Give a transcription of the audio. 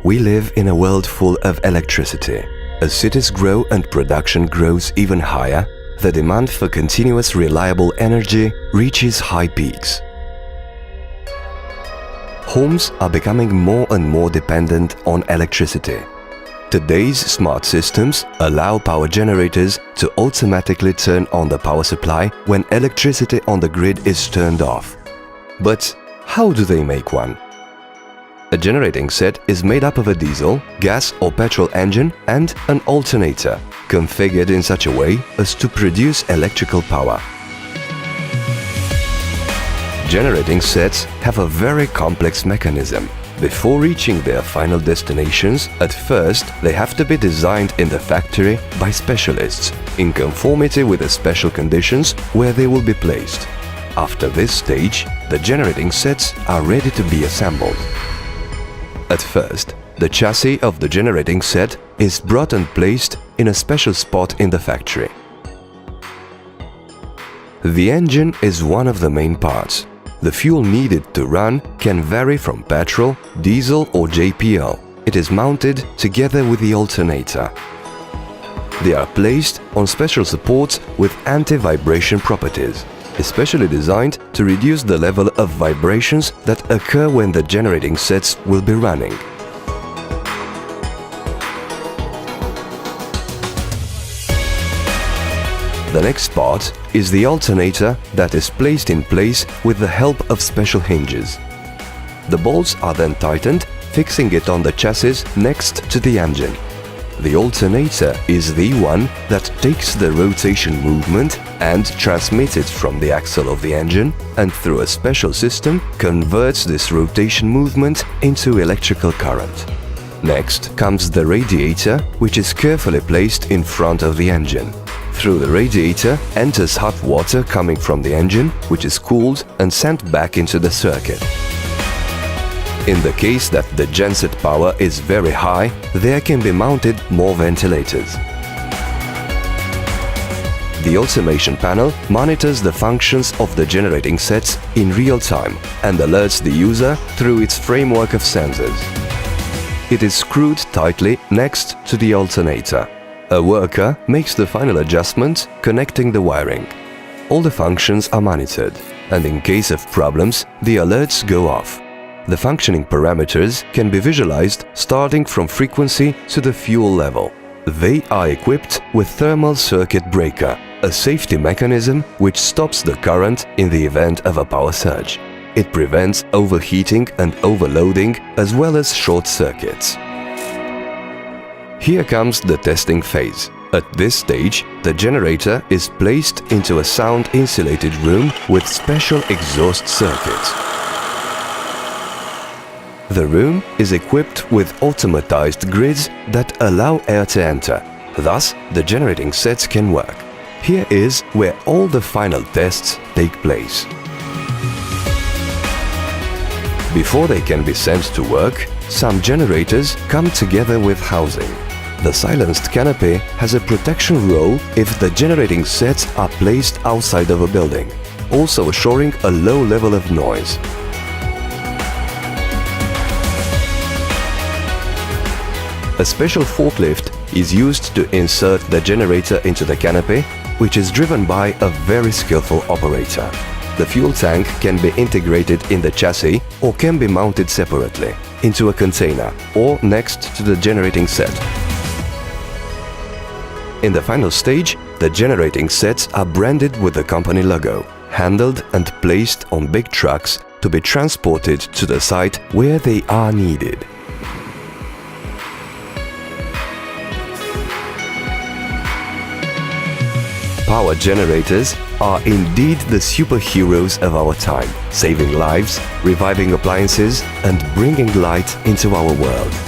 We live in a world full of electricity. As cities grow and production grows even higher, the demand for continuous reliable energy reaches high peaks. Homes are becoming more and more dependent on electricity. Today's smart systems allow power generators to automatically turn on the power supply when electricity on the grid is turned off. But how do they make one? A generating set is made up of a diesel, gas or petrol engine and an alternator, configured in such a way as to produce electrical power. Generating sets have a very complex mechanism. Before reaching their final destinations, at first they have to be designed in the factory by specialists, in conformity with the special conditions where they will be placed. After this stage, the generating sets are ready to be assembled. At first, the chassis of the generating set is brought and placed in a special spot in the factory. The engine is one of the main parts. The fuel needed to run can vary from petrol, diesel or JPL. It is mounted together with the alternator. They are placed on special supports with anti-vibration properties, especially designed to reduce the level of vibrations that occur when the generating sets will be running. The next part is the alternator that is placed in place with the help of special hinges. The bolts are then tightened, fixing it on the chassis next to the engine. The alternator is the one that takes the rotation movement and transmits it from the axle of the engine, and through a special system converts this rotation movement into electrical current. Next comes the radiator, which is carefully placed in front of the engine. Through the radiator enters hot water coming from the engine, which is cooled and sent back into the circuit. In the case that the genset power is very high, there can be mounted more ventilators. The automation panel monitors the functions of the generating sets in real time and alerts the user through its framework of sensors. It is screwed tightly next to the alternator. A worker makes the final adjustment, connecting the wiring. All the functions are monitored, and in case of problems, the alerts go off. The functioning parameters can be visualized starting from frequency to the fuel level. They are equipped with thermal circuit breaker, a safety mechanism which stops the current in the event of a power surge. It prevents overheating and overloading as well as short circuits. Here comes the testing phase. At this stage, the generator is placed into a sound-insulated room with special exhaust circuits. The room is equipped with automatized grids that allow air to enter. Thus, the generating sets can work. Here is where all the final tests take place. Before they can be sent to work, some generators come together with housing. The silenced canopy has a protection role if the generating sets are placed outside of a building, also assuring a low level of noise. A special forklift is used to insert the generator into the canopy, which is driven by a very skillful operator. The fuel tank can be integrated in the chassis or can be mounted separately into a container or next to the generating set. In the final stage, the generating sets are branded with the company logo, handled and placed on big trucks to be transported to the site where they are needed. Power generators are indeed the superheroes of our time, saving lives, reviving appliances and bringing light into our world.